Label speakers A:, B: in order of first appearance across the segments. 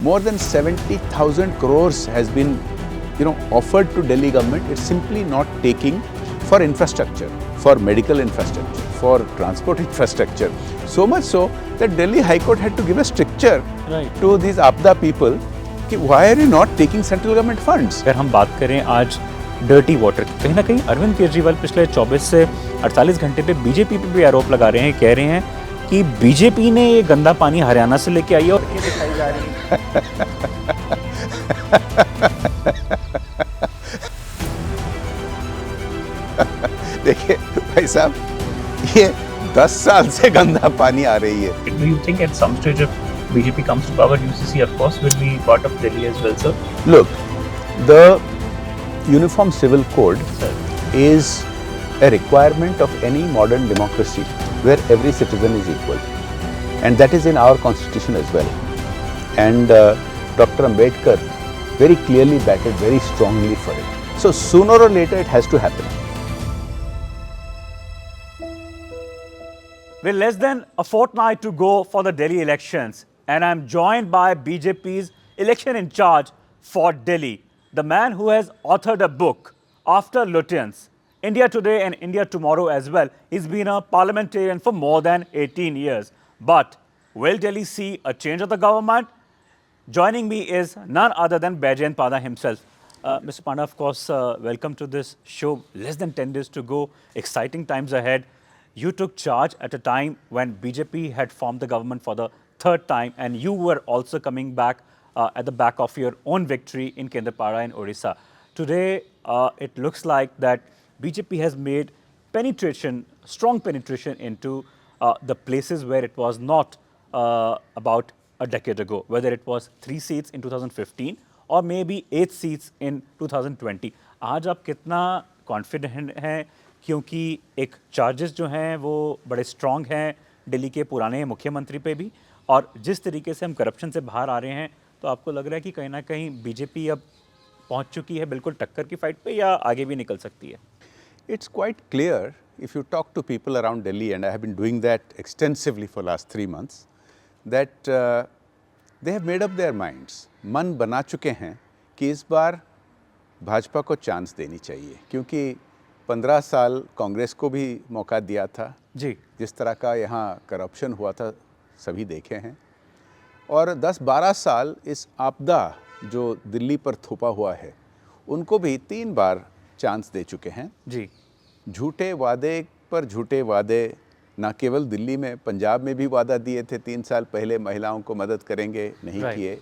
A: more than 70,000 crores has been, offered to Delhi government. It's simply not taking for infrastructure, for medical infrastructure, for transport infrastructure. So much so that Delhi High Court had to give a stricture to these Apda people. कि why are you not taking central government funds?
B: अगर हम बात करें आज dirty water की, कहीं ना कहीं अरविंद केजरीवाल पिछले 24 से 48 घंटे पे बीजेपी पे भी आरोप लगा रहे हैं, कह रहे हैं कि बीजेपी ने ये गंदा पानी हरियाणा से लेके आई है और ये दिखाई जा रही है।
A: देखिए भाई साहब, ये 10 साल से गंदा पानी आ रही है।
B: Do you think at some stage if BJP comes to power, UCC of course will be part of Delhi as well, sir?
A: Look, the Uniform Civil Code is a requirement of any modern democracy where every citizen is equal, and that is in our constitution as well. And Dr. Ambedkar very clearly batted very strongly for it. So sooner or later it has to happen.
B: With less than a fortnight to go for the Delhi elections, and I'm joined by BJP's election in charge for Delhi, the man who has authored a book, After Lutyens, India Today and India Tomorrow as well. He's been a parliamentarian for more than 18 years. But will Delhi see a change of the government? Joining me is none other than Baijayant Panda himself. Mr. Panda, of course, welcome to this show. Less than 10 days to go, exciting times ahead. You took charge at a time when BJP had formed the government for the third time, and you were also coming back at the back of your own victory in Kendrapara in Odisha. Today, it looks like that BJP has made penetration, strong penetration into the places where it was not about a decade ago, whether it was 3 seats in 2015 or maybe 8 seats in 2020. आज आप कितना confident हैं, क्योंकि एक charges जो हैं वो बड़े स्ट्रॉन्ग हैं दिल्ली के पुराने मुख्यमंत्री पे भी, और जिस तरीके से हम करप्शन से बाहर आ रहे हैं, तो आपको लग रहा है कि कहीं ना कहीं बीजेपी अब पहुंच चुकी है बिल्कुल टक्कर की फाइट पे, या आगे भी निकल सकती है?
A: It's quite clear if you talk to people around Delhi, and I have been doing that extensively for last 3 months, that they have made up their minds. मन बना चुके हैं कि इस बार भाजपा को चांस देनी चाहिए, क्योंकि 15 साल कांग्रेस को भी मौका दिया था
B: जी,
A: जिस तरह का यहाँ करप्शन हुआ था सभी देखे हैं, और 10-12 साल इस आपदा जो दिल्ली पर थोपा हुआ है उनको भी 3 बार चांस दे चुके हैं
B: जी।
A: झूठे वादे पर झूठे वादे, ना केवल दिल्ली में, पंजाब में भी वादा दिए थे 3 साल पहले महिलाओं को मदद करेंगे, नहीं किए।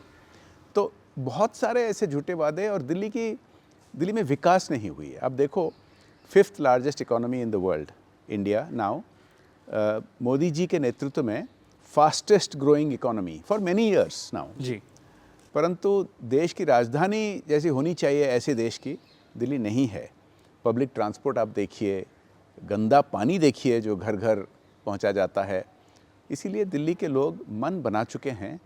A: तो बहुत सारे ऐसे झूठे वादे, और दिल्ली में विकास नहीं हुई है। अब देखो, 5th largest economy in the world, India now, Modi ji के नेतृत्व में fastest growing economy for many years now
B: जी।
A: परंतु देश की राजधानी जैसी होनी चाहिए ऐसे देश की दिल्ली नहीं है। पब्लिक ट्रांसपोर्ट आप देखिए, गंदा पानी देखिए जो घर घर पहुंचा जाता है। इसीलिए दिल्ली के लोग मन बना चुके हैं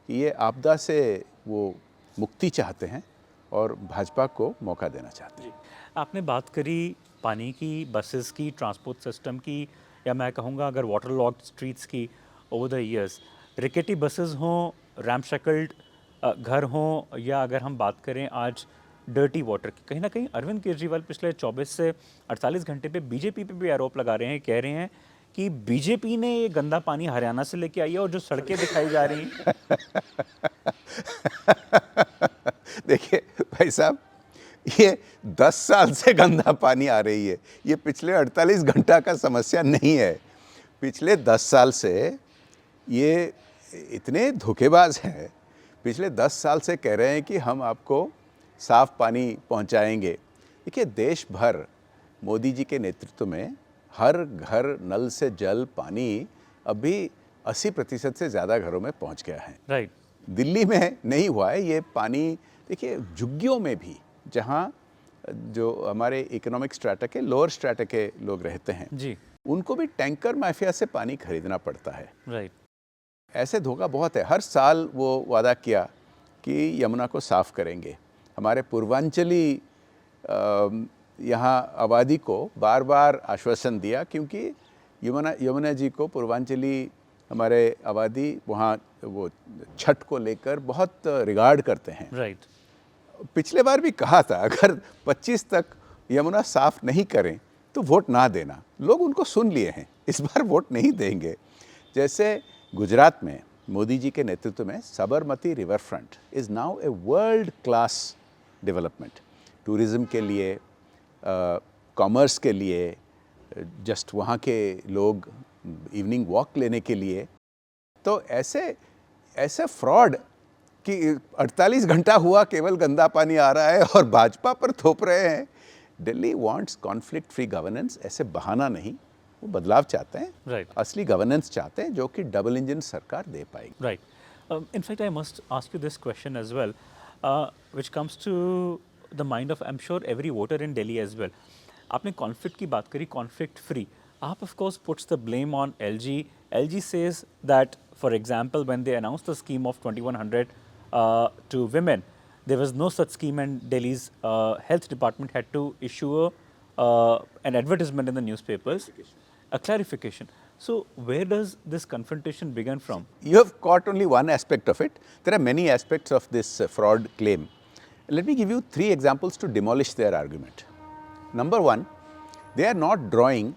A: कि ये आपदा से वो मुक्ति चाहते हैं और भाजपा को मौका देना चाहते हैं।
B: आपने बात करी पानी की, बसेस की, ट्रांसपोर्ट सिस्टम की, या मैं कहूँगा अगर वाटर लॉक्ड स्ट्रीट्स की ओवर द ईयर्स, रिकेटी बसेस हों, रैमशैकल्ड घर हों, या अगर हम बात करें आज डर्टी वाटर की, कहीं ना कहीं अरविंद केजरीवाल पिछले 24 से 48 घंटे पे बीजेपी पे भी आरोप लगा रहे हैं, कह रहे हैं कि बीजेपी ने ये गंदा पानी हरियाणा से लेके आई है और जो सड़कें दिखाई जा रही हैं।
A: देखिए भाई साहब, ये 10 साल से गंदा पानी आ रही है, ये पिछले 48 घंटा का समस्या नहीं है। पिछले 10 साल से ये इतने धोखेबाज हैं, पिछले 10 साल से कह रहे हैं कि हम आपको साफ़ पानी पहुंचाएंगे। देखिए, देश भर मोदी जी के नेतृत्व में हर घर नल से जल पानी अभी 80% से ज़्यादा घरों में पहुंच गया है।
B: राइट।
A: दिल्ली में नहीं हुआ है ये पानी। देखिए, झुग्गियों में भी जहाँ जो हमारे इकोनॉमिक स्ट्रैटा के, लोअर स्ट्रैटा के लोग रहते हैं
B: जी,
A: उनको भी टैंकर माफिया से पानी खरीदना पड़ता है।
B: राइट।
A: ऐसे धोखा बहुत है। हर साल वो वादा किया कि यमुना को साफ़ करेंगे। हमारे पूर्वांचली यहाँ आबादी को बार बार आश्वासन दिया, क्योंकि यमुना जी को पूर्वांचली हमारे आबादी वहाँ वो छठ को लेकर बहुत रिगार्ड करते हैं।
B: राइट।
A: पिछले बार भी कहा था अगर 25 तक यमुना साफ नहीं करें तो वोट ना देना, लोग उनको सुन लिए हैं, इस बार वोट नहीं देंगे। जैसे गुजरात में मोदी जी के नेतृत्व में Sabarmati river front is now a world class development, tourism के लिए, कॉमर्स के लिए, जस्ट वहाँ के लोग इवनिंग वॉक लेने के लिए। तो ऐसे फ्रॉड कि 48 घंटा हुआ केवल गंदा पानी आ रहा है और भाजपा पर थोप रहे हैं। Delhi wants conflict free governance, ऐसे बहाना नहीं, वो बदलाव चाहते हैं,
B: Right.
A: असली गवर्नेंस चाहते हैं जो कि डबल इंजन सरकार दे पाएगी।
B: Right. In fact, I must ask you this question as well, which comes to the mind of, I'm sure, every voter in Delhi as well. आपने conflict की बात करी, conflict free. आप of course puts the blame on LG. LG says that, for example, when they announced the scheme of 2100 to women, there was no such scheme, and Delhi's health department had to issue an advertisement in the newspapers, a clarification. So where does this confrontation begin from?
A: You have caught only one aspect of it. There are many aspects of this fraud claim. Let me give you 3 examples to demolish their argument. Number 1, they are not drawing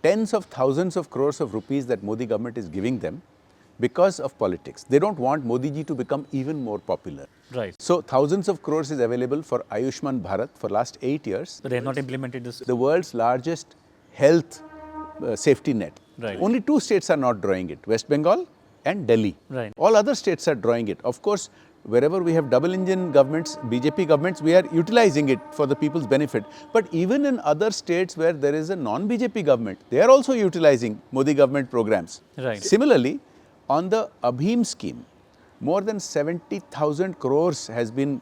A: tens of thousands of crores of rupees that Modi government is giving them because of politics. They don't want Modi ji to become even more popular.
B: Right.
A: So thousands of crores is available for Ayushman Bharat for last 8 years.
B: So they have not implemented this.
A: The world's largest health safety net.
B: Right.
A: Only 2 states are not drawing it, West Bengal and Delhi.
B: Right.
A: All other states are drawing it. Of course, wherever we have double engine governments, BJP governments, we are utilizing it for the people's benefit. But even in other states where there is a non-BJP government, they are also utilizing Modi government programs.
B: Right.
A: Similarly, on the Abhim scheme, more than 70,000 crores has been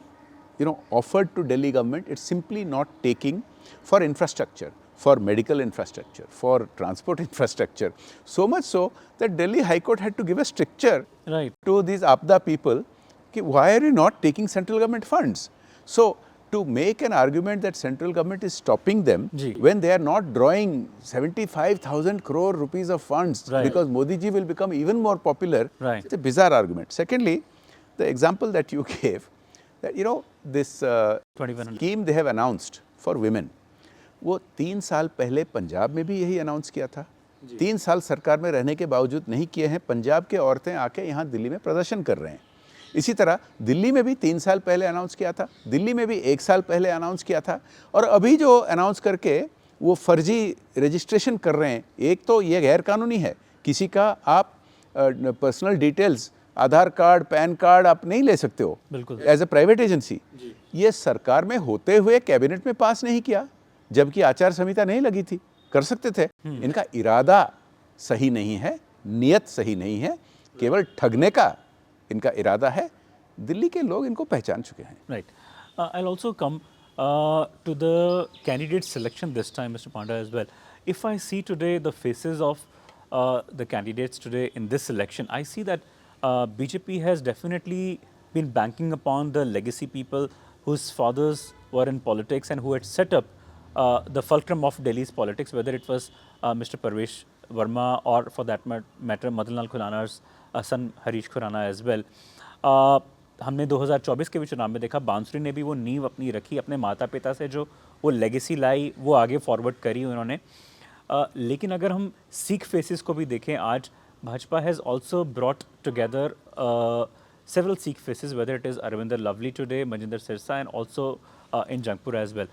A: offered to Delhi government. It's simply not taking for infrastructure, for medical infrastructure, for transport infrastructure. So much so that Delhi High Court had to give a stricture
B: Right.
A: to these Apda people, ki why are you not taking central government funds? So to make an argument that central government is stopping them
B: Ji.
A: when they are not drawing 75,000 crore rupees of funds
B: Right.
A: because Modi ji will become even more popular,
B: Right.
A: it's a bizarre argument. Secondly, the example that you gave, that this
B: 2100.
A: scheme they have announced for women, वो 3 साल पहले पंजाब में भी यही announce किया था। 3 साल सरकार में रहने के बावजूद नहीं किए हैं। पंजाब के औरतें आके यहाँ दिल्ली में प्रदर्शन कर रहे हैं। इसी तरह दिल्ली में भी 3 साल पहले अनाउंस किया था, दिल्ली में भी 1 साल पहले अनाउंस किया था, और अभी जो अनाउंस करके वो फर्जी रजिस्ट्रेशन कर रहे हैं। एक तो ये गैर कानूनी है, किसी का आप personal details, Aadhaar card, PAN card आप नहीं ले सकते हो
B: बिल्कुल।
A: As a private agency. ये सरकार में होते हुए कैबिनेट में पास नहीं किया, जबकि आचार संहिता नहीं लगी थी, कर सकते थे। इनका इरादा सही नहीं है, नियत सही नहीं है, केवल ठगने का इनका इरादा है। दिल्ली के लोग इनको पहचान चुके हैं।
B: Right. I'll also come to the candidate selection this time, Mr. Panda, as well. If I see today the faces of the candidates today in this election, I see that BJP has definitely been banking upon the legacy people whose fathers were in politics and who had set up the fulcrum of Delhi's politics, whether it was Mr. Parvesh Verma or, for that matter, Madanlal Khurana's son Harish Khurana as well. हमने 2024 के भी चुनाव में देखा, बांसुरी ने भी वो नींव अपनी रखी, अपने माता पिता से जो वो लेगेसी लाई वो आगे फॉरवर्ड करी उन्होंने। लेकिन अगर हम सिख फेसेस को भी देखें, आज Bhajpa has also brought together several Sikh faces, whether it is Arvinder Lovely today, Manjinder Sirsa, and also in Jangpur as well.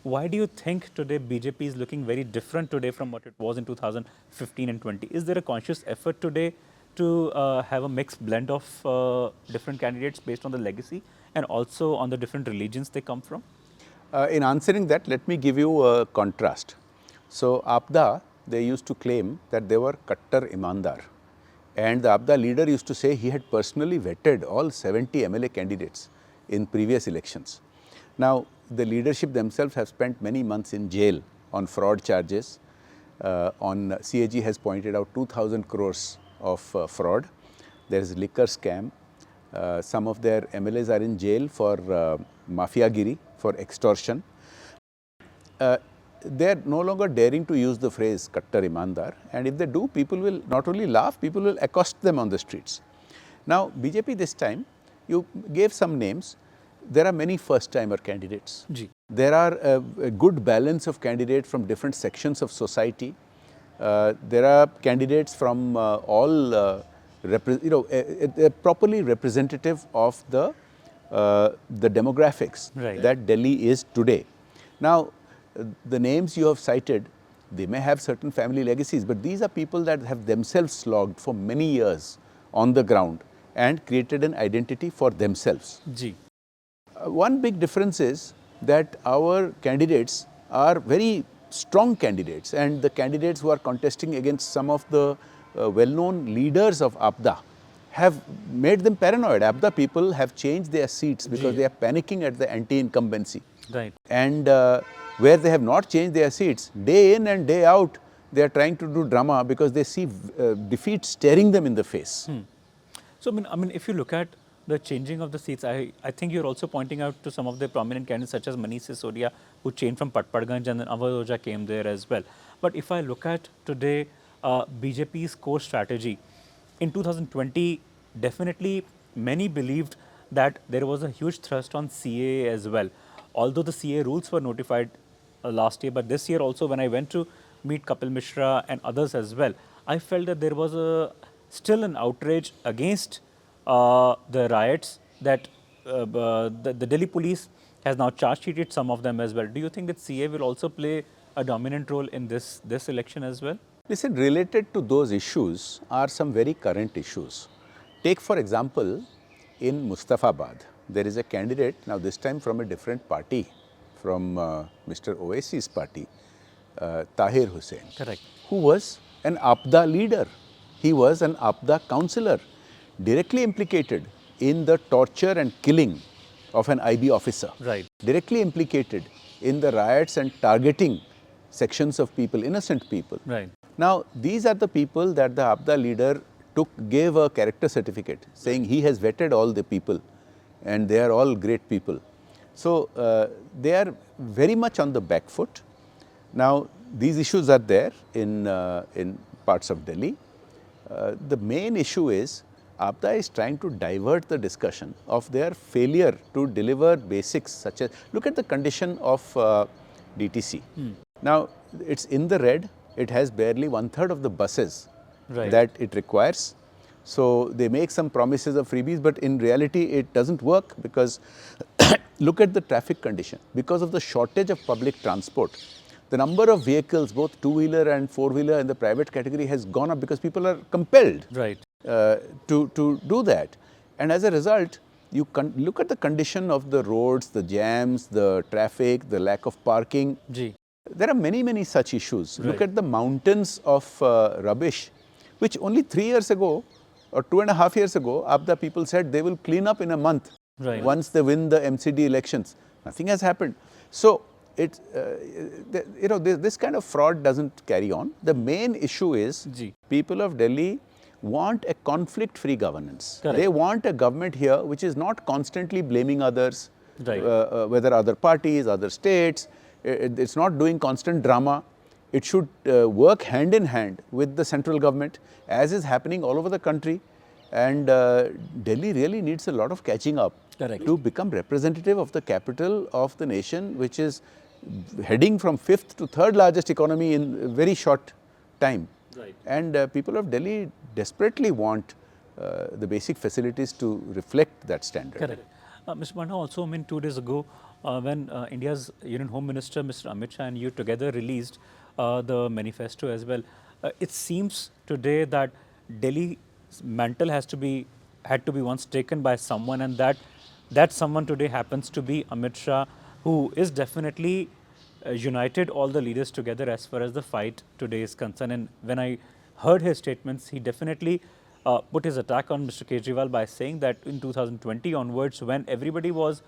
B: Why do you think today BJP is looking very different today from what it was in 2015 and 20? Is there a conscious effort today to have a mixed blend of different candidates based on the legacy and also on the different religions they come from?
A: In answering that, let me give you a contrast. So, Apda, they used to claim that they were Kattar Imandar. And the Apda leader used to say he had personally vetted all 70 MLA candidates in previous elections. Now, the leadership themselves have spent many months in jail on fraud charges. CAG has pointed out 2,000 crores of fraud. There is liquor scam. Some of their MLAs are in jail for mafiagiri, for extortion. they are no longer daring to use the phrase Kattar Imandar, and if they do, people will not only laugh, people will accost them on the streets. Now, BJP this time, you gave some names. There are many first-timer candidates.
B: Ji.
A: There are a good balance of candidates from different sections of society. There are candidates from all, properly representative of the demographics
B: Right.
A: that Delhi is today. Now, the names you have cited, they may have certain family legacies, but these are people that have themselves slogged for many years on the ground and created an identity for themselves.
B: Ji.
A: One big difference is that our candidates are very strong candidates, and the candidates who are contesting against some of the well-known leaders of APDA have made them paranoid. APDA people have changed their seats because they are panicking at the anti-incumbency.
B: Right.
A: And where they have not changed their seats, day in and day out, they are trying to do drama because they see defeat staring them in the face.
B: So, I mean, if you look at the changing of the seats, I think you're also pointing out to some of the prominent candidates such as Manish Sisodia, who changed from Patparganj, and then Awadh Oja came there as well. But if I look at today BJP's core strategy, in 2020, definitely many believed that there was a huge thrust on CAA as well. Although the CAA rules were notified last year, but this year also when I went to meet Kapil Mishra and others as well, I felt that there was still an outrage against the riots that the Delhi police has now charge sheeted some of them as well. Do you think that CA will also play a dominant role in this election as well?
A: Listen, related to those issues are some very current issues. Take for example, in Mustafabad, there is a candidate, now this time from a different party, from Mr. Owaisi's party, Tahir Hussain,
B: Correct.
A: who was an APDA leader. He was an APDA councillor, directly implicated in the torture and killing of an IB officer.
B: Right.
A: Directly implicated in the riots and targeting sections of people, innocent people.
B: Right.
A: Now, these are the people that the APDA leader gave a character certificate saying he has vetted all the people and they are all great people. So, they are very much on the back foot. Now, these issues are there in parts of Delhi. The main issue is APDA is trying to divert the discussion of their failure to deliver basics such as, look at the condition of DTC. Now, it's in the red, it has barely 1/3 of the buses that it requires. So, they make some promises of freebies, but in reality it doesn't work because look at the traffic condition. Because of the shortage of public transport, the number of vehicles, both two-wheeler and four-wheeler in the private category has gone up because people are compelled to do that. And as a result, you look at the condition of the roads, the jams, the traffic, the lack of parking. There are many, many such issues. Look at the mountains of rubbish, which only 3 years ago or 2.5 years ago, APDA people said they will clean up in a month once they win the MCD elections. Nothing has happened. So, this kind of fraud doesn't carry on. The main issue is people of Delhi want a conflict-free governance. They want a government here which is not constantly blaming others, whether other parties, other states. It's not doing constant drama. It should work hand in hand with the central government, as is happening all over the country. And Delhi really needs a lot of catching up to become representative of the capital of the nation, which is heading from 5th to 3rd largest economy in a very short time. And people of Delhi desperately want the basic facilities to reflect that standard.
B: Mr. Panda, also, I mean, 2 days ago, when India's Union Home Minister, Mr. Amit Shah, and you together released the manifesto as well, it seems today that Delhi's mantle had to be once taken by someone, and that someone today happens to be Amit Shah, who is definitely united all the leaders together as far as the fight today is concerned. And when I heard his statements, he definitely put his attack on Mr. Kejriwal by saying that in 2020 onwards, when everybody was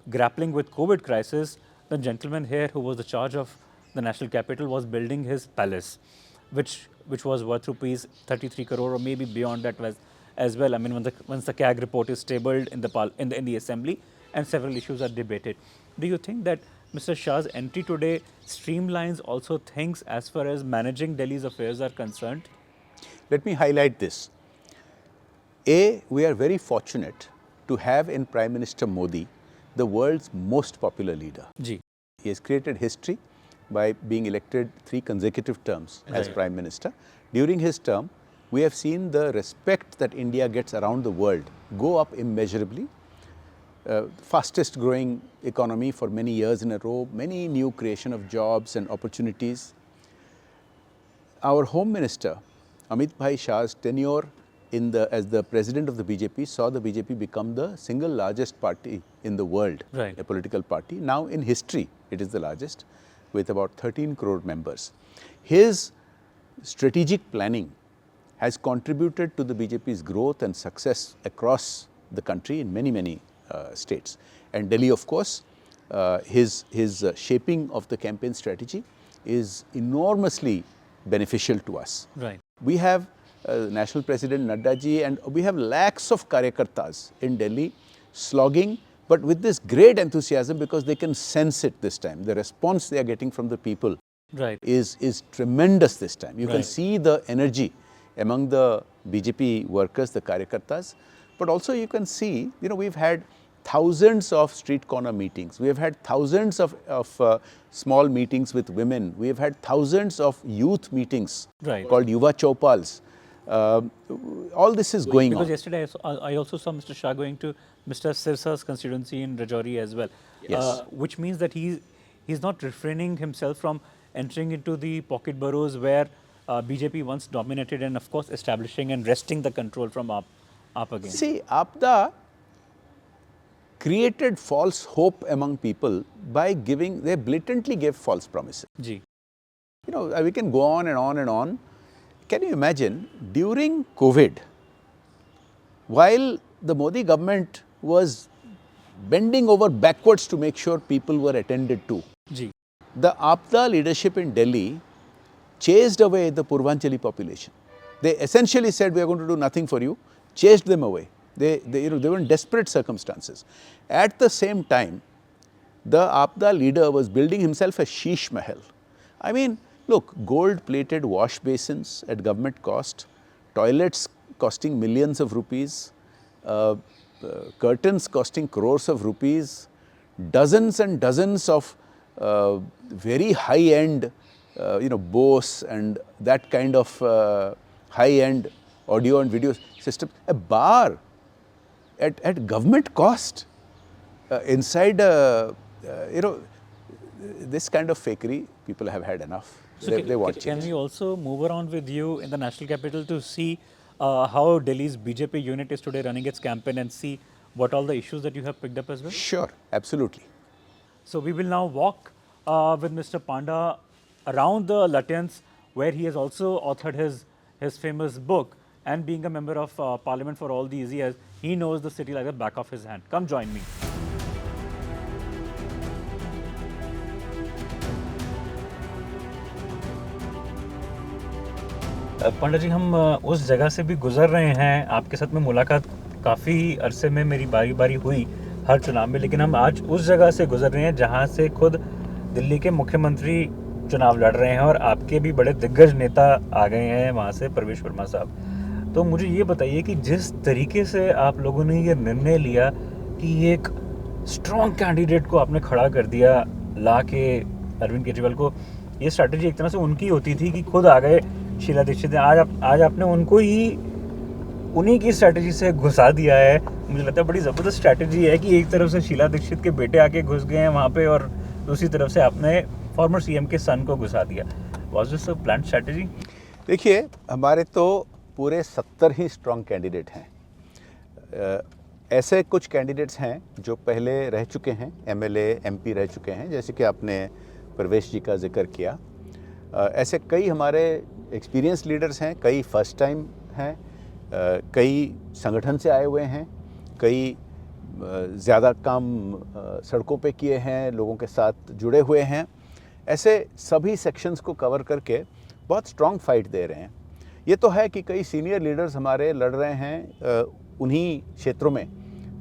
B: grappling with COVID crisis, the gentleman here who was the charge of the national capital was building his palace, which was worth rupees 33 crore or maybe beyond that was as well. I mean, once the CAG report is tabled in the assembly and several issues are debated. Do you think that Mr. Shah's entry today streamlines also things as far as managing Delhi's affairs are concerned?
A: Let me highlight this. A, we are very fortunate to have in Prime Minister Modi the world's most popular leader.
B: Ji.
A: He has created history by being elected 3 consecutive terms as Prime Minister. During his term, we have seen the respect that India gets around the world go up immeasurably. Fastest growing economy for many years in a row, many new creation of jobs and opportunities. Our Home Minister, Amit Bhai Shah's tenure as the president of the BJP saw the BJP become the single largest party in the world, a political party. Now in history, it is the largest with about 13 crore members. His strategic planning has contributed to the BJP's growth and success across the country in many states. And Delhi, of course, his shaping of the campaign strategy is enormously beneficial to us.
B: Right.
A: We have National President Nadda ji and we have lakhs of karyakartas in Delhi slogging, but with this great enthusiasm because they can sense it this time. The response they are getting from the people is tremendous this time. You can see the energy among the BJP workers, the karyakartas, but also you can see, we've had thousands of street corner meetings. We have had thousands of small meetings with women. We have had thousands of youth meetings called Yuva Chopals. All this is going on.
B: Because yesterday I also saw Mr. Shah going to Mr. Sirsa's constituency in Rajouri as well.
A: Yes.
B: Which means that he's not refraining himself from entering into the pocket boroughs where BJP once dominated and of course establishing and wresting the control from up again.
A: See, Apda created false hope among people by they blatantly gave false promises.
B: Ji.
A: We can go on and on and on. Can you imagine, during COVID, while the Modi government was bending over backwards to make sure people were attended to,
B: Ji.
A: the Apda leadership in Delhi chased away the Purvanchali population. They essentially said, we are going to do nothing for you, chased them away. They were in desperate circumstances. At the same time, the Apda leader was building himself a sheesh Mahal. I mean, look, gold-plated wash basins at government cost, toilets costing millions of rupees, curtains costing crores of rupees, dozens and dozens of very high-end, Bose and that kind of high-end audio and video system, a bar at government cost inside, this kind of fakery, people have had enough.
B: So
A: they want
B: can
A: change.
B: we also move around with you in the national capital to see how Delhi's BJP unit is today running its campaign and see what all the issues that you have picked up as well?
A: Sure, absolutely.
B: So we will now walk with Mr. Panda around the Lutyens, where he has also authored his famous book, and being a member of parliament for all these years, he knows the city like the back of his hand. Come join me. पंडा जी, हम उस जगह से भी गुजर रहे हैं। आपके साथ में मुलाकात काफ़ी अरसे में मेरी बारी बारी हुई हर चुनाव में, लेकिन हम आज उस जगह से गुजर रहे हैं जहां से खुद दिल्ली के मुख्यमंत्री चुनाव लड़ रहे हैं और आपके भी बड़े दिग्गज नेता आ गए हैं वहां से, प्रवेश वर्मा साहब। तो मुझे ये बताइए कि जिस तरीके से आप लोगों ने ये निर्णय लिया कि एक स्ट्रॉन्ग कैंडिडेट को आपने खड़ा कर दिया ला के अरविंद केजरीवाल को, ये स्ट्रैटेजी एक तरह से उनकी होती थी कि खुद आ गए शीला दीक्षित, आज आपने उनको ही उन्हीं की स्ट्रैटेजी से घुसा दिया है। मुझे लगता है बड़ी ज़बरदस्त स्ट्रैटेजी है कि एक तरफ से शीला दीक्षित के बेटे आके घुस गए हैं वहाँ पे और दूसरी तरफ से आपने फॉर्मर सीएम के सन को घुसा दिया। Was this a planned strategy?
A: देखिए, हमारे तो पूरे 70 ही स्ट्रॉन्ग कैंडिडेट हैं। ऐसे कुछ कैंडिडेट्स हैं जो पहले रह चुके हैं, एमएलए एमपी रह चुके हैं, जैसे कि आपने प्रवेश जी का जिक्र किया। ऐसे कई हमारे एक्सपीरियंस लीडर्स हैं, कई फर्स्ट टाइम हैं, कई संगठन से आए हुए हैं, कई ज़्यादा काम सड़कों पे किए हैं, लोगों के साथ जुड़े हुए हैं। ऐसे सभी सेक्शंस को कवर करके बहुत स्ट्रॉन्ग फाइट दे रहे हैं। ये तो है कि कई सीनियर लीडर्स हमारे लड़ रहे हैं उन्हीं क्षेत्रों में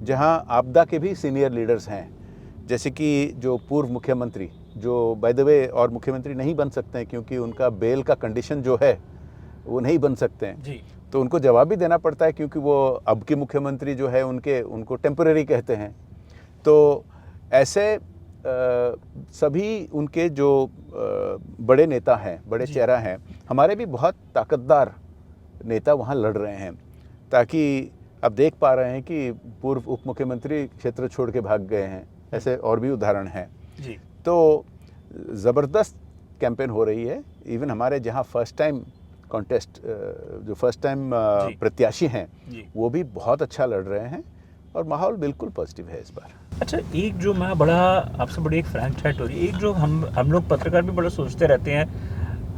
A: जहां आपदा के भी सीनियर लीडर्स हैं, जैसे कि जो पूर्व मुख्यमंत्री, जो बाय द वे और मुख्यमंत्री नहीं बन सकते हैं क्योंकि उनका बेल का कंडीशन जो है वो नहीं बन सकते हैं
B: जी।
A: तो उनको जवाब भी देना पड़ता है क्योंकि वो अब के मुख्यमंत्री जो है उनको टेम्पररी कहते हैं। तो ऐसे सभी उनके जो बड़े नेता हैं, बड़े चेहरा हैं, हमारे भी बहुत ताकतदार नेता वहाँ लड़ रहे हैं, ताकि अब देख पा रहे हैं कि पूर्व उप मुख्यमंत्री क्षेत्र छोड़ के भाग गए हैं, ऐसे और भी उदाहरण हैं
B: जी।
A: तो ज़बरदस्त कैंपेन हो रही है। इवन हमारे जहाँ फर्स्ट टाइम कॉन्टेस्ट जो फर्स्ट टाइम प्रत्याशी हैं वो भी बहुत अच्छा लड़ रहे हैं और माहौल बिल्कुल पॉजिटिव है इस बार।
B: अच्छा, एक जो मैं आपसे बड़ी एक फ्रैंक चैट हो रही है, एक जो हम लोग पत्रकार भी बड़ा सोचते रहते हैं,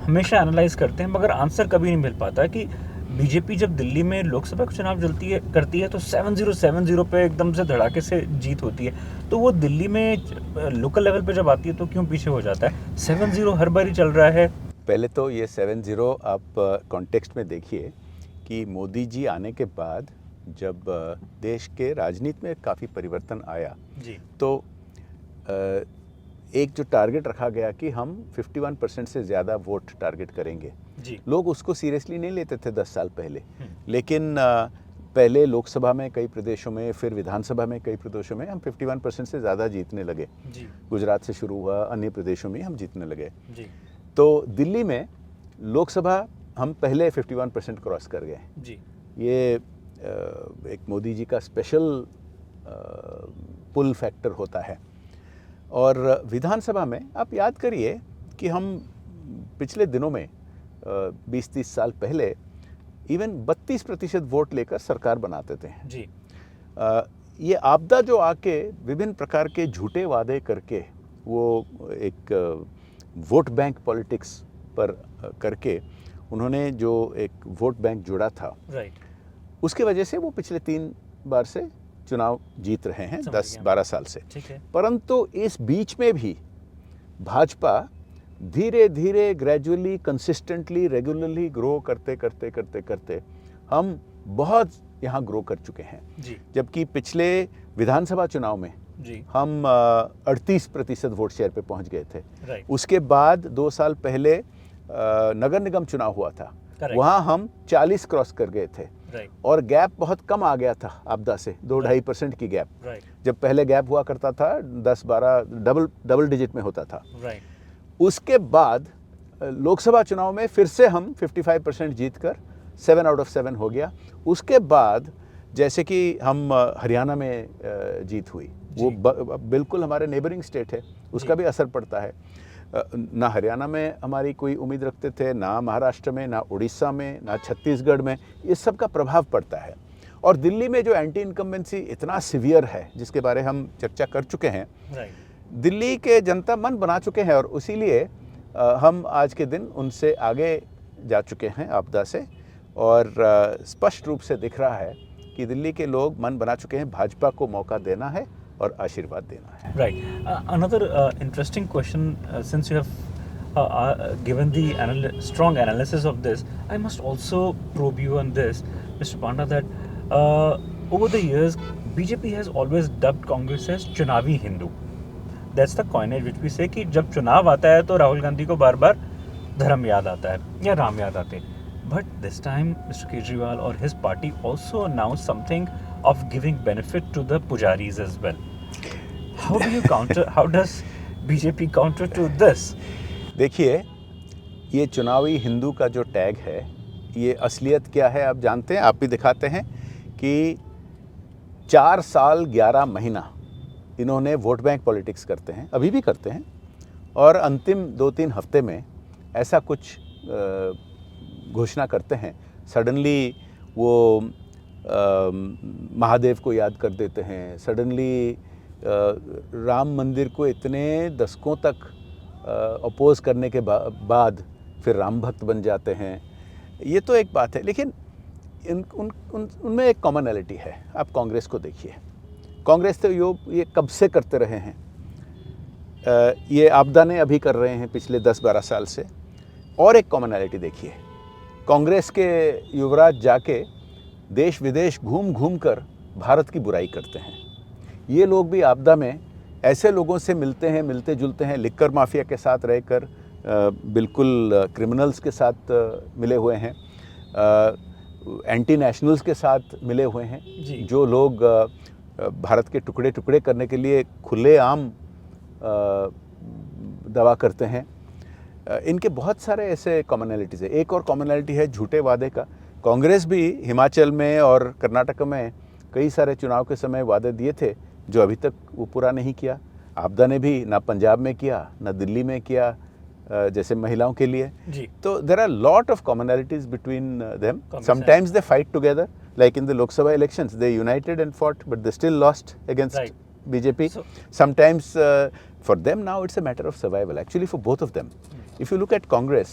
B: हमेशा एनालाइज करते हैं, मगर आंसर कभी नहीं मिल पाता कि बीजेपी जब दिल्ली में लोकसभा का चुनाव करती है तो 7070 पे एकदम से धड़ाके से जीत होती है, तो वो दिल्ली में लोकल लेवल पे जब आती है तो क्यों पीछे हो जाता है? 70 हर बार ही चल रहा है।
A: पहले तो ये 70 आप कॉन्टेक्स्ट में देखिए कि मोदी जी आने के बाद जब देश के राजनीति में काफ़ी परिवर्तन आया
B: जी।
A: तो एक जो टारगेट रखा गया कि हम 51% से ज़्यादा वोट टारगेट करेंगे
B: जी।
A: लोग उसको सीरियसली नहीं लेते थे 10 साल पहले, लेकिन पहले लोकसभा में कई प्रदेशों में, फिर विधानसभा में कई प्रदेशों में हम 51% से ज़्यादा जीतने लगे
B: जी।
A: गुजरात से शुरू हुआ, अन्य प्रदेशों में हम जीतने लगे
B: जी।
A: तो दिल्ली में लोकसभा हम पहले 51% क्रॉस कर गए
B: जी।
A: ये एक मोदी जी का स्पेशल पुल फैक्टर होता है। और विधानसभा में आप याद करिए कि हम पिछले दिनों में 20-30 साल पहले इवन 32% वोट लेकर सरकार बनाते थे
B: जी।
A: ये आपदा जो आके विभिन्न प्रकार के झूठे वादे करके वो एक वोट बैंक पॉलिटिक्स पर करके उन्होंने जो एक वोट बैंक जुड़ा था,
B: राइट,
A: उसके वजह से वो पिछले 3 बार से चुनाव जीत रहे हैं 10-12 साल से।
B: ठीक है।
A: परंतु इस बीच में भी भाजपा धीरे धीरे ग्रेजुअली कंसिस्टेंटली रेगुलरली ग्रो करते करते करते करते हम बहुत यहाँ ग्रो कर चुके हैं
B: जी।
A: जबकि पिछले विधानसभा चुनाव में
B: जी।
A: हम 38% वोट शेयर पे पहुंच गए थे।
B: राइट।
A: उसके बाद 2 साल पहले नगर निगम चुनाव हुआ था, वहाँ हम 40 क्रॉस कर गए थे।
B: राइट।
A: और गैप बहुत कम आ गया था आपदा से, 2-2.5% की गैप।
B: राइट।
A: जब पहले गैप हुआ करता था 10-12 डबल डिजिट में होता था।
B: राइट।
A: उसके बाद लोकसभा चुनाव में फिर से हम 55% जीतकर 7 आउट ऑफ 7 हो गया। उसके बाद जैसे कि हम हरियाणा में जीत हुई, वो बिल्कुल हमारे नेबरिंग स्टेट है, उसका भी असर पड़ता है। ना हरियाणा में हमारी कोई उम्मीद रखते थे, ना महाराष्ट्र में, ना उड़ीसा में, ना छत्तीसगढ़ में, इस सब का प्रभाव पड़ता है। और दिल्ली में जो एंटी इनकम्बेंसी इतना सिवियर है जिसके बारे हम चर्चा कर चुके हैं, दिल्ली के जनता मन बना चुके हैं और इसीलिए हम आज के दिन उनसे आगे जा चुके हैं आपदा से। और स्पष्ट रूप से दिख रहा है कि दिल्ली के लोग मन बना चुके हैं, भाजपा को मौका देना है और आशीर्वाद देना है।
B: Right. Another interesting question, since you have given the strong analysis of this, I must also probe you on this, Mr. Panda, that over the years, BJP has always dubbed Congress as Chunavi Hindu. That's the coinage which we say कि जब चुनाव आता है तो राहुल गांधी को बार बार धर्म याद आता है या राम याद आते हैं. But this time, Mr. Kejriwal or his party also announced something of giving benefit to the pujaris as well. How do you counter? How does BJP counter to this?
A: देखिए, ये चुनावी हिंदू का जो टैग है, ये असलियत क्या है आप जानते हैं, आप भी दिखाते हैं कि 4 साल 11 महीना इन्होंने वोट बैंक पॉलिटिक्स करते हैं, अभी भी करते हैं, और अंतिम 2-3 हफ्ते में ऐसा कुछ घोषणा करते हैं, सडनली वो महादेव को याद कर देते हैं, सडनली राम मंदिर को इतने दशकों तक अपोज करने के बाद फिर राम भक्त बन जाते हैं। ये तो एक बात है, लेकिन उनमें एक कॉमनैलिटी है। आप कांग्रेस को देखिए, कांग्रेस तो ये कब से करते रहे हैं, ये आपदा ने अभी कर रहे हैं पिछले 10-12 साल से। और एक कॉमनैलिटी देखिए, कांग्रेस के युवराज जाके देश विदेश घूम घूम कर भारत की बुराई करते हैं। ये लोग भी आपदा में ऐसे लोगों से मिलते हैं, मिलते जुलते हैं, लिक्कर माफिया के साथ रहकर बिल्कुल क्रिमिनल्स के साथ मिले हुए हैं, एंटी नेशनल्स के साथ मिले हुए हैं, जो लोग भारत के टुकड़े टुकड़े करने के लिए खुलेआम दवा करते हैं। इनके बहुत सारे ऐसे कॉमनैलिटीज़ है। एक और कॉमनैलिटी है झूठे वादे का। कांग्रेस भी हिमाचल में और कर्नाटक में कई सारे चुनाव के समय वादे दिए थे जो अभी तक वो पूरा नहीं किया। आपदा ने भी ना पंजाब में किया ना दिल्ली में किया, जैसे महिलाओं के लिए। तो there are lot of commonalities between them. Sometimes they fight together, like in the Lok Sabha elections they united and fought, but they still lost against BJP. Sometimes for them now it's a matter of survival, actually for both of them. If you look at Congress,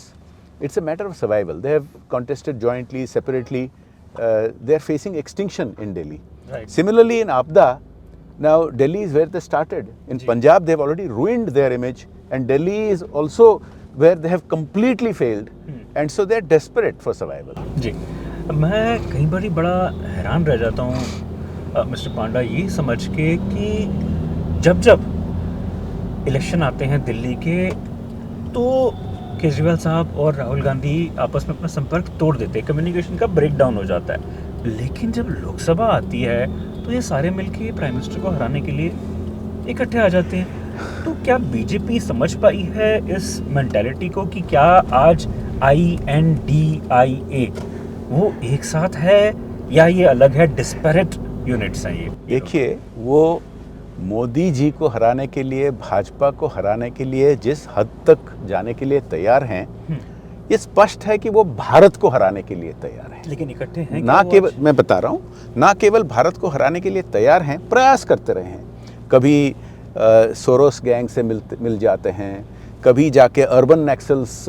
A: it's a matter of survival. They have contested jointly, separately. They are facing extinction in Delhi. Similarly in Abda, now Delhi is where they started. In Punjab they have already ruined their image, and Delhi is also where they have completely failed, and so they are desperate for survival.
B: जी, मैं कई बार बड़ा हैरान रह जाता हूँ mister पांडा ये समझ के कि जब इलेक्शन आते हैं दिल्ली के तो केजरीवाल साहब और राहुल गांधी आपस में अपना संपर्क तोड़ देते हैं, कम्युनिकेशन का ब्रेकडाउन हो जाता है। लेकिन जब लोकसभा आती है तो ये सारे मिलके प्राइम मिनिस्टर को हराने के लिए इकट्ठे आ जाते हैं। तो क्या बीजेपी समझ पाई है इस मेंटालिटी को कि क्या आज INDIA वो एक साथ है या ये अलग है, डिस्पैरेट यूनिट्स हैं ये?
A: देखिए, वो मोदी जी को हराने के लिए, भाजपा को हराने के लिए जिस हद तक जाने के लिए तैयार हैं, ये स्पष्ट है कि वो भारत को हराने के लिए तैयार हैं।
B: लेकिन इकट्ठे हैं
A: ना केवल, मैं बता रहा हूँ, ना केवल भारत को हराने के लिए तैयार हैं, प्रयास करते रहे हैं। कभी सोरोस गैंग से मिल जाते हैं, कभी जाके अर्बन नक्सल्स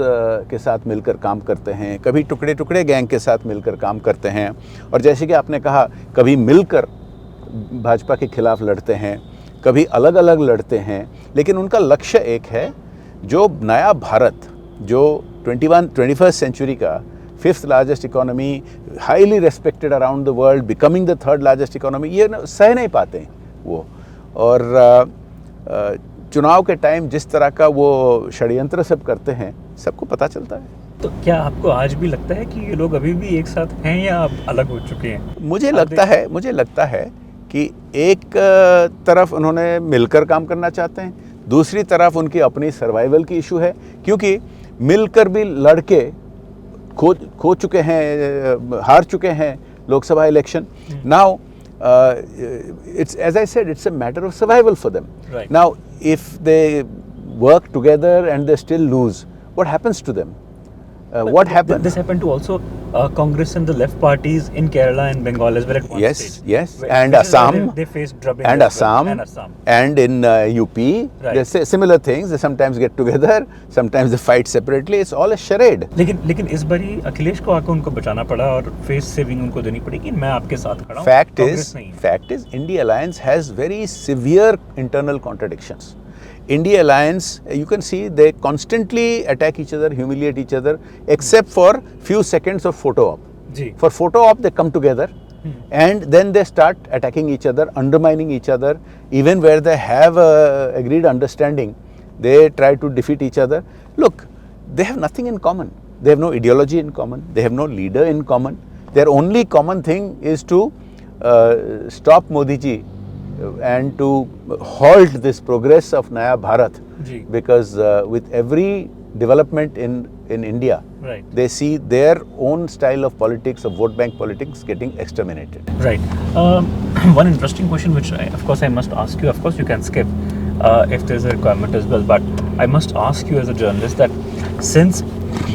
A: के साथ मिलकर काम करते हैं, कभी टुकड़े टुकड़े गैंग के साथ मिलकर काम करते हैं, और जैसे कि आपने कहा कभी मिलकर भाजपा के खिलाफ लड़ते हैं, कभी अलग अलग लड़ते हैं। लेकिन उनका लक्ष्य एक है, जो नया भारत, जो 21st सेंचुरी का 5th largest economy, highly respected around the world, becoming the 3rd largest economy, ये सह नहीं पाते हैं वो। और चुनाव के टाइम जिस तरह का वो षड्यंत्र सब करते हैं, सबको पता चलता है।
B: तो क्या आपको आज भी लगता है कि ये लोग अभी भी एक साथ हैं या अब अलग हो चुके हैं?
A: मुझे लगता है कि एक तरफ उन्होंने मिलकर काम करना चाहते हैं, दूसरी तरफ उनकी अपनी सर्वाइवल की इशू है, क्योंकि मिलकर भी लड़के खो चुके हैं, हार चुके हैं Lok Sabha election. Now it's, as I said, it's a matter of survival for them.
B: Right.
A: Now, if they work together and they still lose, what happens to them? What happens?
B: This happened to also Congress and the left parties in Kerala and Bengal as well at one stage.
A: Yes, and Assam,
B: they faced drubbing
A: and
B: as well,
A: Assam, and in UP, they say similar things. They sometimes get together, sometimes they fight separately. It's all a charade.
B: लेकिन इस बारी अखिलेश को आकर उनको बचाना पड़ा और face saving उनको देनी पड़ी कि मैं आपके साथ खड़ा हूँ।
A: Fact is, India Alliance has very severe internal contradictions. India Alliance, you can see they constantly attack each other, humiliate each other, except for few seconds of photo op. For photo op, they come together, and then they start attacking each other, undermining each other. Even where they have agreed understanding, they try to defeat each other. Look, they have nothing in common. They have no ideology in common. They have no leader in common. Their only common thing is to stop Modi ji and to halt this progress of Naya Bharat, because with every development in India, they see their own style of politics, of vote bank politics, getting exterminated.
B: Right. One interesting question which of course I must ask you, of course you can skip if there's a requirement as well, but I must ask you as a journalist that since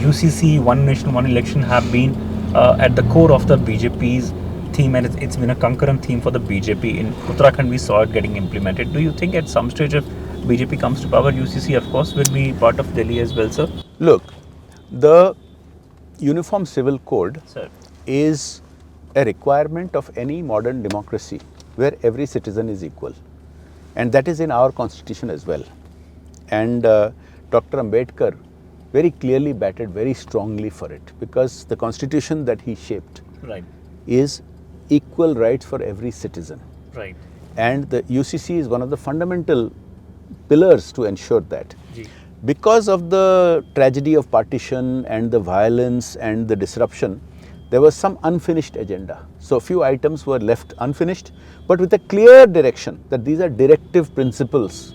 B: UCC, One Nation, One Election have been at the core of the BJP's theme, and it's been a concurrent theme for the BJP. In Uttarakhand we saw it getting implemented. Do you think at some stage if BJP comes to power, UCC of course will be part of Delhi as well, sir?
A: Look, the Uniform Civil Code,
B: sir,
A: is a requirement of any modern democracy where every citizen is equal, and that is in our constitution as well. And Dr. Ambedkar very clearly batted very strongly for it, because the constitution that he shaped is equal rights for every citizen.
B: Right.
A: And the UCC is one of the fundamental pillars to ensure that.
B: Ji.
A: Because of the tragedy of partition and the violence and the disruption, there was some unfinished agenda. So few items were left unfinished, but with a clear direction that these are directive principles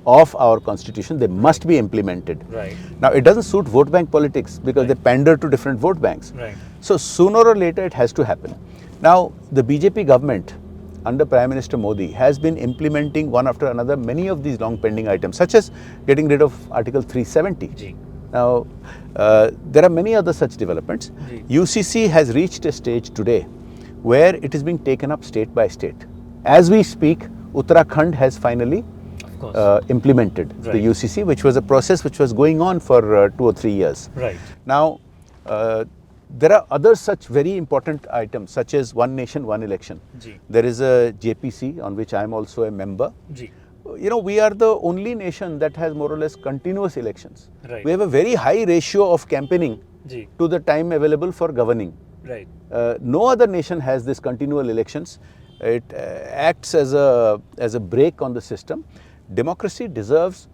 A: of our constitution, they must be implemented.
B: Right.
A: Now it doesn't suit vote bank politics because they pander to different vote banks.
B: Right.
A: So sooner or later it has to happen. Now the BJP government under Prime Minister Modi has been implementing one after another many of these long pending items, such as getting rid of Article 370.
B: Ji.
A: Now there are many other such developments.
B: Ji.
A: UCC has reached a stage today where it is being taken up state by state. As we speak, Uttarakhand has finally implemented the UCC, which was a process which was going on for 2 or 3 years.
B: Right.
A: Now, there are other such very important items, such as One Nation, One Election.
B: Ji.
A: There is a JPC on which I am also a member.
B: Ji.
A: You know, we are the only nation that has more or less continuous elections.
B: Right.
A: We have a very high ratio of campaigning
B: Ji.
A: to the time available for governing.
B: Right.
A: No other nation has this continual elections. It acts as a brake on the system. Democracy deserves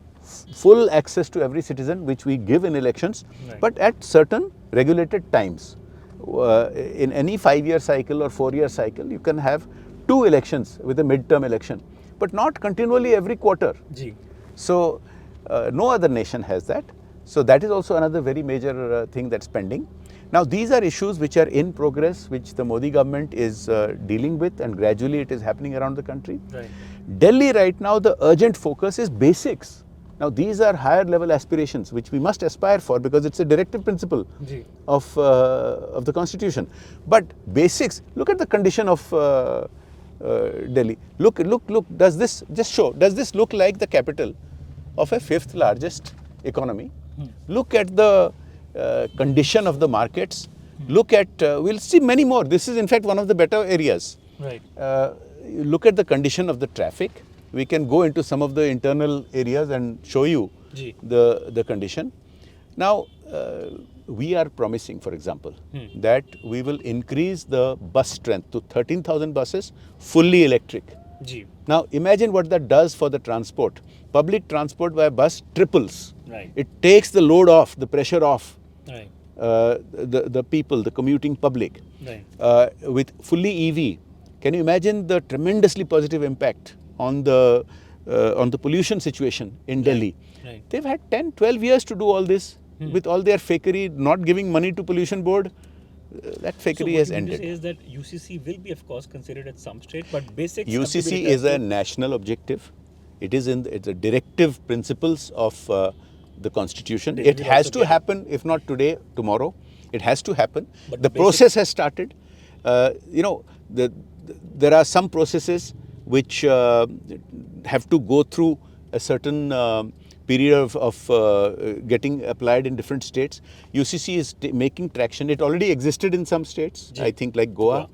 A: full access to every citizen, which we give in elections,
B: Right.
A: but at certain regulated times. In any 5-year cycle or 4-year cycle, you can have 2 elections with a mid-term election, but not continually every quarter.
B: Ji.
A: So, no other nation has that. So, that is also another very major thing that's pending. Now, these are issues which are in progress, which the Modi government is dealing with, and gradually it is happening around the country.
B: Right.
A: Delhi right now, the urgent focus is basics. Now, these are higher level aspirations which we must aspire for because it's a directive principle
B: Ji.
A: of the constitution. But basics, look at the condition of Delhi. Look, does this, just show, does this look like the capital of a 5th largest economy? Look at the condition of the markets. Look at, we'll see many more. This is in fact one of the better areas.
B: Right.
A: Look at the condition of the traffic. We can go into some of the internal areas and show you
B: Ji.
A: the condition. Now, we are promising, for example, that we will increase the bus strength to 13,000 buses, fully electric.
B: Ji.
A: Now, imagine what that does for the transport. Public transport by bus triples.
B: Right.
A: It takes the load off, the pressure off.
B: Right.
A: The people, the commuting public.
B: Right.
A: With fully EV, can you imagine the tremendously positive impact on the pollution situation in Delhi?
B: Right.
A: They've had 10, 12 years to do all this with all their fakery, not giving money to pollution board. That fakery has ended.
B: So what you mean to say is that UCC will be, of course, considered at some state, but basics.
A: UCC is a national objective. It is it's a directive principles of the constitution. It has to happen, if not today, tomorrow. It has to happen. But the process has started. You know, there are some processes which have to go through a certain period of getting applied in different states. UCC is making traction. It already existed in some states, I think like Goa.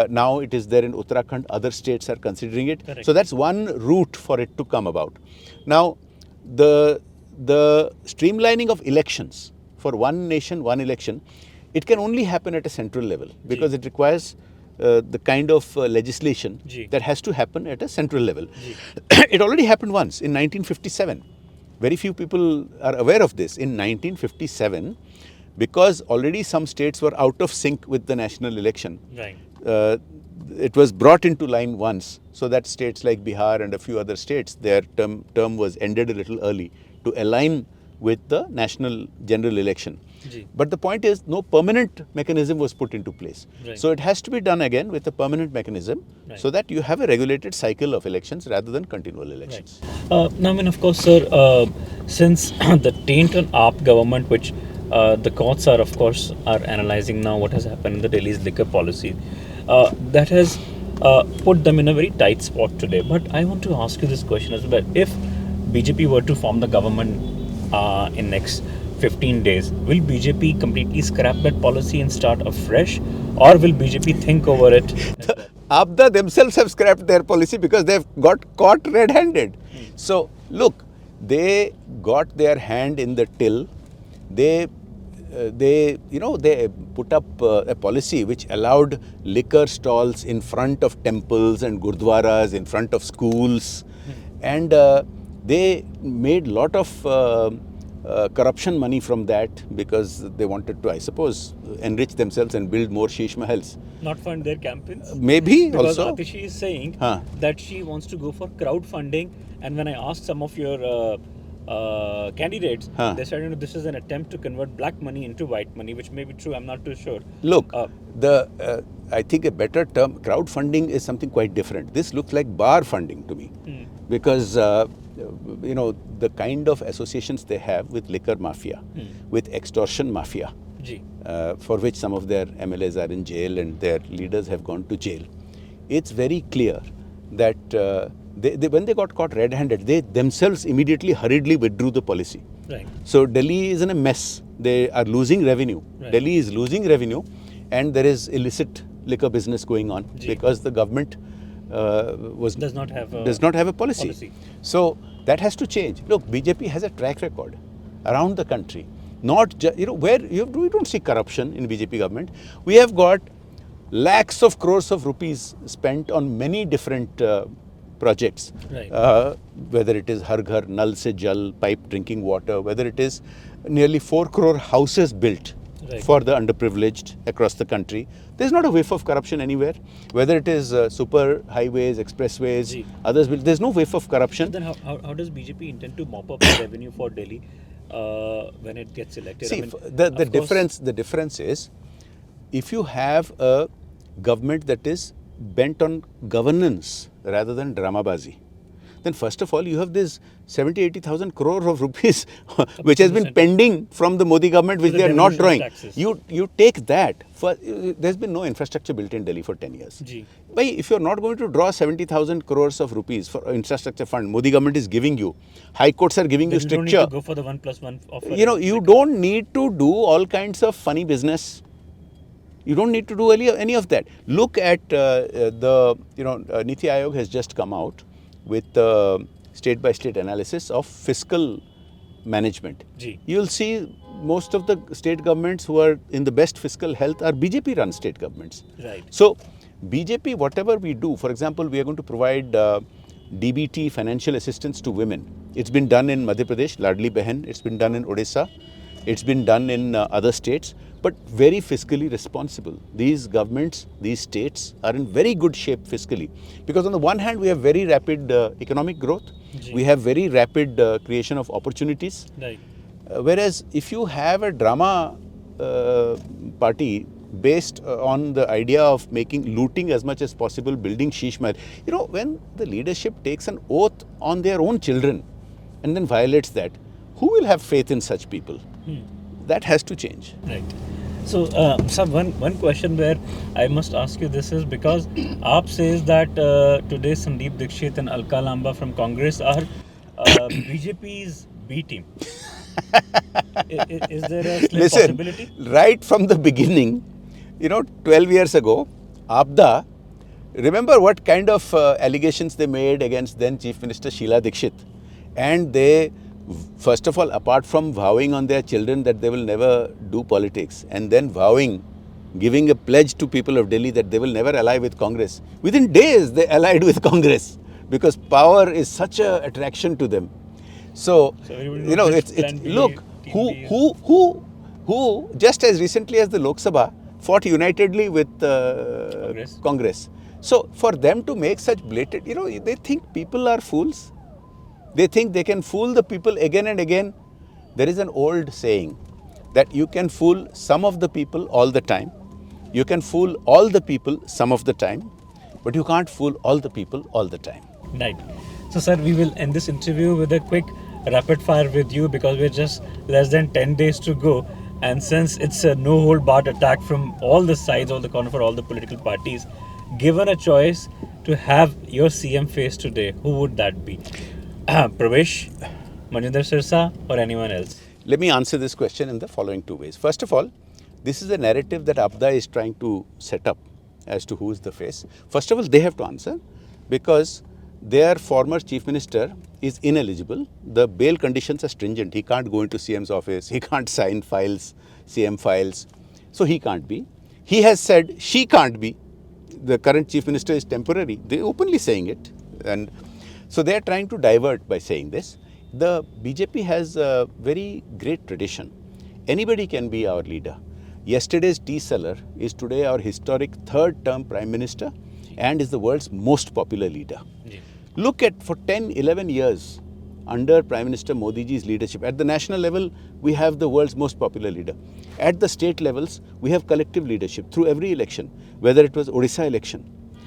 A: Now it is there in Uttarakhand. Other states are considering it.
B: Correct.
A: So that's one route for it to come about. Now, the streamlining of elections for one nation, one election, it can only happen at a central level because it requires the kind of legislation that has to happen at a central level. It already happened once in 1957. Very few people are aware of this. In 1957, because already some states were out of sync with the national election,
B: Right.
A: It was brought into line once, so that states like Bihar and a few other states, their term was ended a little early to align with the national general election.
B: Ji.
A: But the point is, no permanent mechanism was put into place.
B: Right.
A: So it has to be done again with a permanent mechanism, so that you have a regulated cycle of elections rather than continual elections.
B: Now, I mean, of course, sir, since the taint on AAP government, which the courts are, of course, are analyzing now what has happened in the Delhi's liquor policy, that has put them in a very tight spot today. But I want to ask you this question as well. If BJP were to form the government in next 15 days, will BJP completely scrap that policy and start afresh, or will BJP think over it?
A: APDA themselves have scrapped their policy because they've got caught red-handed. So, look, they got their hand in the till. They put up a policy which allowed liquor stalls in front of temples and gurdwaras, in front of schools, and They made lot of corruption money from that because they wanted to, I suppose, enrich themselves and build more sheesh mahals.
B: Not fund their campaigns?
A: Maybe
B: Because
A: also.
B: Atishi is saying
A: Huh.
B: that she wants to go for crowdfunding, and when I asked some of your candidates,
A: Huh.
B: they said, this is an attempt to convert black money into white money, which may be true. I'm not too sure.
A: Look, I think a better term, crowdfunding, is something quite different. This looks like bar funding to me, because the kind of associations they have with liquor mafia, with extortion mafia,
B: Ji.
A: for which some of their MLAs are in jail and their leaders have gone to jail. It's very clear that when they got caught red-handed, they themselves immediately hurriedly withdrew the policy.
B: Right.
A: So Delhi is in a mess. They are losing revenue.
B: Right.
A: Delhi is losing revenue, and there is illicit liquor business going on because the government
B: Does not have
A: a policy. So that has to change. Look, BJP has a track record around the country. Not where we don't see corruption in BJP government. We have got lakhs of crores of rupees spent on many different projects.
B: Right.
A: Whether it is Har Ghar, Nal Se Jal, pipe drinking water, whether it is nearly 4 crore houses built for the underprivileged across the country. There's not a whiff of corruption anywhere. Whether it is super highways, expressways, others, there's no whiff of corruption.
B: Then how does BJP intend to mop up the revenue for Delhi when it gets elected?
A: See, the difference is, if you have a government that is bent on governance rather than dramabazi, then first of all, you have this 70,000-80,000 crore of rupees which has been pending from the Modi government, which they are not drawing. You take that. There's been no infrastructure built in Delhi for 10 years. If you're not going to draw 70,000 crores of rupees for infrastructure fund, Modi government is giving you, high courts are giving you stricture.
B: You don't need to go for the 1+1 offer.
A: You don't need to do all kinds of funny business. You don't need to do any of that. Look at Niti Aayog has just come out with state-by-state analysis of fiscal management. You'll see most of the state governments who are in the best fiscal health are BJP-run state governments.
B: Right.
A: So, BJP, whatever we do, for example, we are going to provide DBT, financial assistance to women. It's been done in Madhya Pradesh, Ladli Behan. It's been done in Odisha. It's been done in other states, but very fiscally responsible. These governments, these states are in very good shape fiscally, because on the one hand, we have very rapid economic growth. We have very rapid creation of opportunities.
B: Right.
A: Whereas if you have a drama party based on the idea of looting as much as possible, building sheesh mahal, when the leadership takes an oath on their own children and then violates that, who will have faith in such people? That has to change.
B: Right. So, sir, one question where I must ask you this is because AAP says that today Sandeep Dixit and Alka Lamba from Congress are BJP's B team. Is there a slim possibility?
A: Right from the beginning, 12 years ago, APDA, remember what kind of allegations they made against then Chief Minister Sheila Dixit, and they, first of all, apart from vowing on their children that they will never do politics, and then giving a pledge to people of Delhi that they will never ally with Congress, within days they allied with Congress because power is such an attraction to them. So look, who just as recently as the Lok Sabha fought unitedly with Congress. So for them to make such blatant, they think people are fools. They think they can fool the people again and again. There is an old saying that you can fool some of the people all the time. You can fool all the people some of the time, but you can't fool all the people all the time.
B: Right. So, sir, we will end this interview with a quick rapid fire with you because we're just less than 10 days to go. And since it's a no-hold-barred attack from all the sides, all the corner for all the political parties, given a choice to have your CM face today, who would that be? Pravesh, Manjinder Sirsa, or anyone else?
A: Let me answer this question in the following two ways. First of all, this is a narrative that APDA is trying to set up as to who is the face. First of all, they have to answer because their former chief minister is ineligible. The bail conditions are stringent. He can't go into CM's office. He can't sign files, CM files. So he can't be. He has said she can't be. The current chief minister is temporary. They're openly saying it. And So they are trying to divert by saying this. The BJP has a very great tradition. Anybody can be our leader. Yesterday's tea seller is today our historic third-term Prime Minister and is the world's most popular leader.
B: Yeah.
A: Look at for 10, 11 years under Prime Minister Modi ji's leadership. At the national level, we have the world's most popular leader. At the state levels, we have collective leadership through every election, whether it was Odisha election,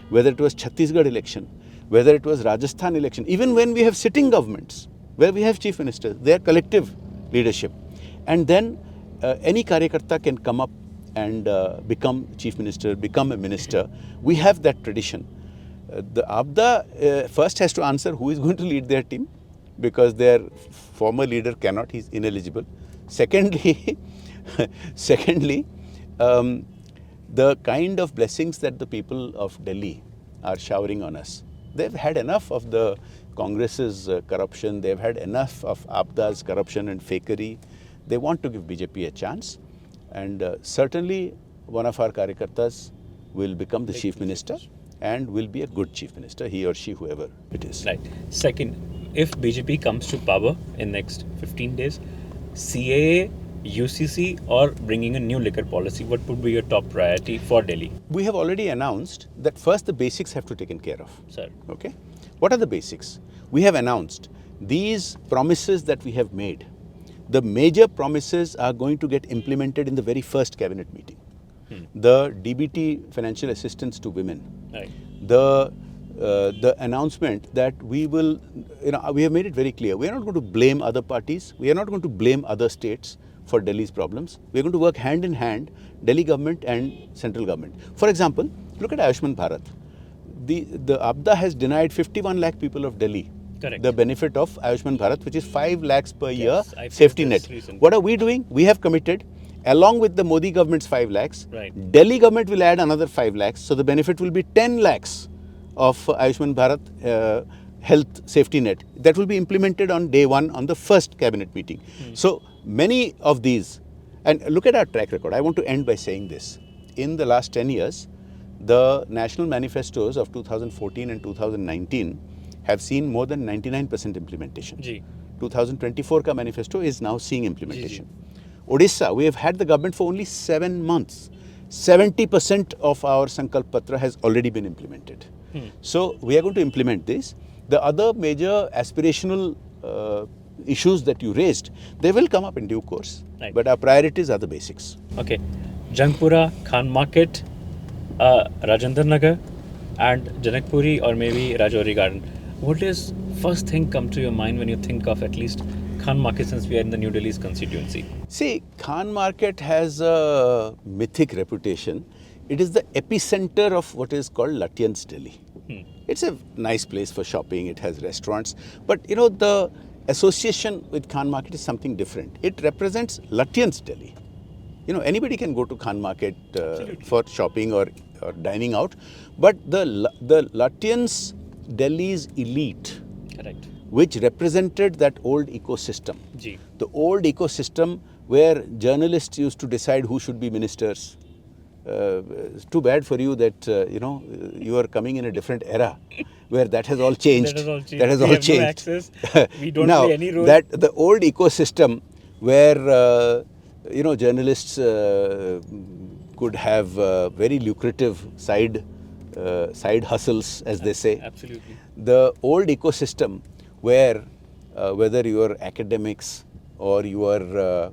A: whether it was Chhattisgarh election, whether it was Rajasthan election, even when we have sitting governments, where we have chief ministers, they are collective leadership. And then any Karyakarta can come up and become chief minister, become a minister. We have that tradition. The ABDA first has to answer who is going to lead their team, because their former leader cannot, he's ineligible. Secondly, the kind of blessings that the people of Delhi are showering on us. They've had enough of the Congress's corruption. They've had enough of ABDA's corruption and fakery. They want to give BJP a chance. And certainly one of our Karyakartas will become the chief minister and will be a good chief minister, he or she, whoever it is.
C: Right. Second, if BJP comes to power in next 15 days, CAA, UCC or bringing a new liquor policy, what would be your top priority for Delhi?
A: We have already announced that first the basics have to be taken care of.
C: Sir.
A: Okay. What are the basics? We have announced these promises that we have made. The major promises are going to get implemented in the very first cabinet meeting. The DBT financial assistance to women.
C: Right.
A: The announcement that we will, we have made it very clear. We are not going to blame other parties. We are not going to blame other states for Delhi's problems. We are going to work hand in hand, Delhi government and central government. For example, look at Ayushman Bharat. The ABDA has denied 51 lakh people of Delhi the benefit of Ayushman Bharat, which is 5 lakhs per year safety net.
C: Recently.
A: What are we doing? We have committed, along with the Modi government's 5 lakhs,
C: Right.
A: Delhi government will add another 5 lakhs. So the benefit will be 10 lakhs of Ayushman Bharat health safety net. That will be implemented on day one on the first cabinet meeting. So many of these, and look at our track record. I want to end by saying this. In the last 10 years, the national manifestos of 2014 and 2019 have seen more than 99% implementation.
C: Ji.
A: 2024 ka manifesto is now seeing implementation. Odisha, we have had the government for only 7 months. 70% of our Sankalp Patra has already been implemented. So we are going to implement this. The other major aspirational issues that you raised, they will come up in due course.
C: Right.
A: But our priorities are the basics.
C: Okay. Jangpura, Khan Market, Rajendra Nagar and Janakpuri or maybe Rajouri Garden. What is first thing come to your mind when you think of at least Khan Market, since we are in the New Delhi's constituency?
A: See, Khan Market has a mythic reputation. It is the epicenter of what is called Lutyens Delhi. It's a nice place for shopping. It has restaurants. But the association with Khan Market is something different. It represents Lutyens Delhi. Anybody can go to Khan Market for shopping or dining out. But the Lutyens Delhi's elite,
C: Correct.
A: which represented that old ecosystem.
C: Ji.
A: The old ecosystem where journalists used to decide who should be ministers. It's too bad for you that, you are coming in a different era where that has all changed.
C: That has all changed. We have no access. We don't
A: now,
C: play any role.
A: The old ecosystem where, journalists could have very lucrative side hustles, as they say.
C: Absolutely.
A: The old ecosystem where whether you are academics or you are,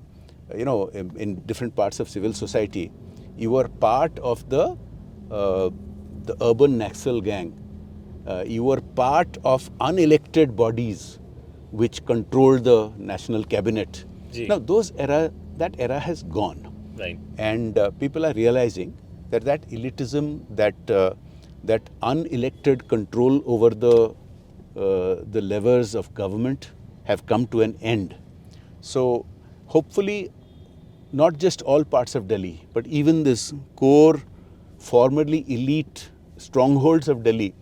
A: in different parts of civil society, you are part of the urban Naxal gang. You are part of unelected bodies which control the national cabinet.
C: Ji.
A: Now, that era has gone.
C: Right.
A: And people are realizing that elitism, that unelected control over the levers of government have come to an end. So hopefully not just all parts of Delhi, but even this core, formerly elite strongholds of Delhi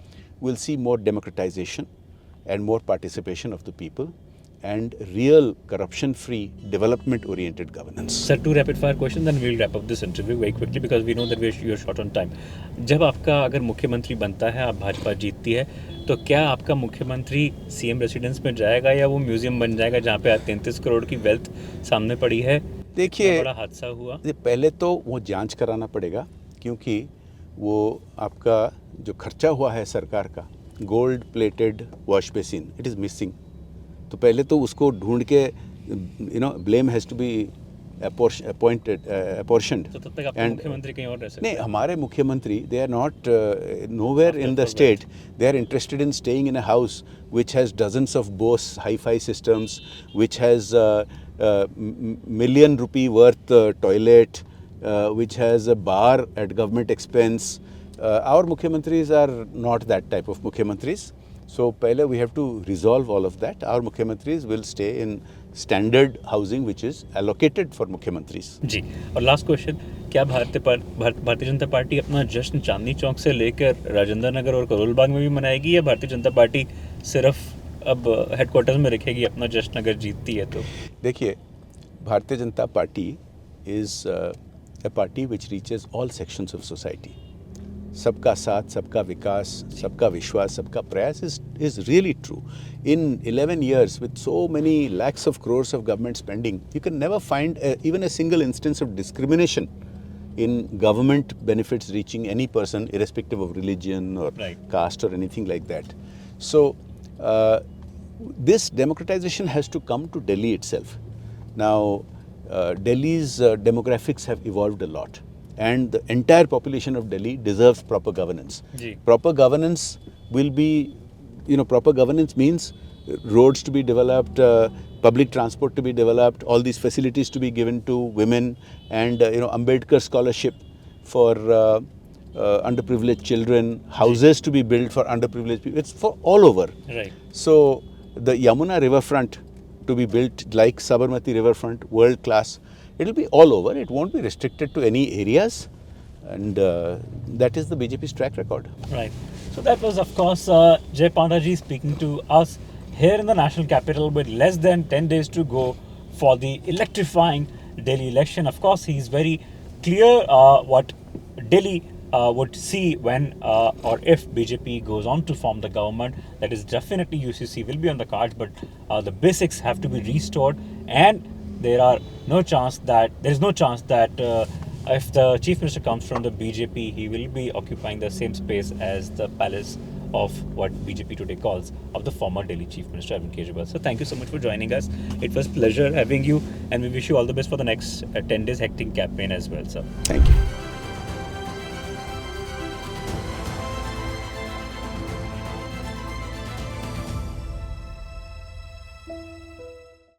A: will see more democratization and more participation of the people. and real corruption-free, development-oriented governance.
C: Sir, two rapid-fire questions, then we'll wrap up this interview very quickly because we know that you're short on time. जब आपका अगर मुख्यमंत्री बनता है, आप भाजपा जीतती है, तो क्या आपका मुख्यमंत्री सीएम रेसिडेंस में जाएगा या वो म्यूजियम बन जाएगा जहाँ पे 33 करोड़ की वेल्थ सामने पड़ी है?
A: देखिए,
C: बड़ा हादसा हुआ।
A: पहले तो वो जांच कराना पड़ेगा, क्योंकि वो आपका जो खर्चा हुआ है सरकार का, gold plated wash basin, it is missing. तो पहले तो उसको ढूंढ के blame has to be apportioned.
C: तो तब तक आपके मुख्यमंत्री कहीं और रह सकते
A: नहीं, हमारे मुख्यमंत्री they are not nowhere in the state. They are interested in staying in a house which has dozens of Bose hi-fi systems, which has million rupee worth toilet, which has a bar at government expense. Our mukhyamantris are not that type of mukhyamantris. So, पहले we have to resolve all of that. Our mukhyamantris will stay in standard housing which is allocated for मुख्यमंत्रीज.
C: जी, और last question, क्या Bharatiya Janata party अपना जश्न चांदनी चौक से लेकर राजेंद्र नगर और करोल बाग में भी मनाएगी, या भारतीय जनता पार्टी सिर्फ अब हेडक्वार्टर्स में रखेगी अपना जश्न अगर जीतती है तो?
A: देखिए, Bharatiya Janata party is a party which reaches all sections of society. सबका साथ, सबका विकास, सबका विश्वास, सबका प्रयास is really true. In 11 years, with so many lakhs of crores of government spending, you can never find even a single instance of discrimination in government benefits reaching any person, irrespective of religion or caste or anything like that. So, this democratization has to come to Delhi itself. Now, Delhi's demographics have evolved a lot, and the entire population of Delhi deserves proper governance. Proper governance will be, proper governance means roads to be developed, public transport to be developed, all these facilities to be given to women, and Ambedkar scholarship for underprivileged children, houses to be built for underprivileged people. It's for all over.
C: Right.
A: So the Yamuna riverfront to be built like Sabarmati riverfront, world class. It will be all over. It won't be restricted to any areas, and that is the BJP's track record.
C: Right. So that was, of course, Jay Panda ji speaking to us here in the national capital with less than 10 days to go for the electrifying Delhi election. Of course, he is very clear what Delhi would see when or if BJP goes on to form the government. That is definitely UCC will be on the cards, but the basics have to be restored, and there is no chance that if the chief minister comes from the BJP, he will be occupying the same space as the palace of what BJP today calls of the former Delhi chief minister Arvind Kejriwal. So thank you so much for joining us. It was a pleasure having you, and we wish you all the best for the next 10 days hectic campaign as well, sir.
A: Thank you.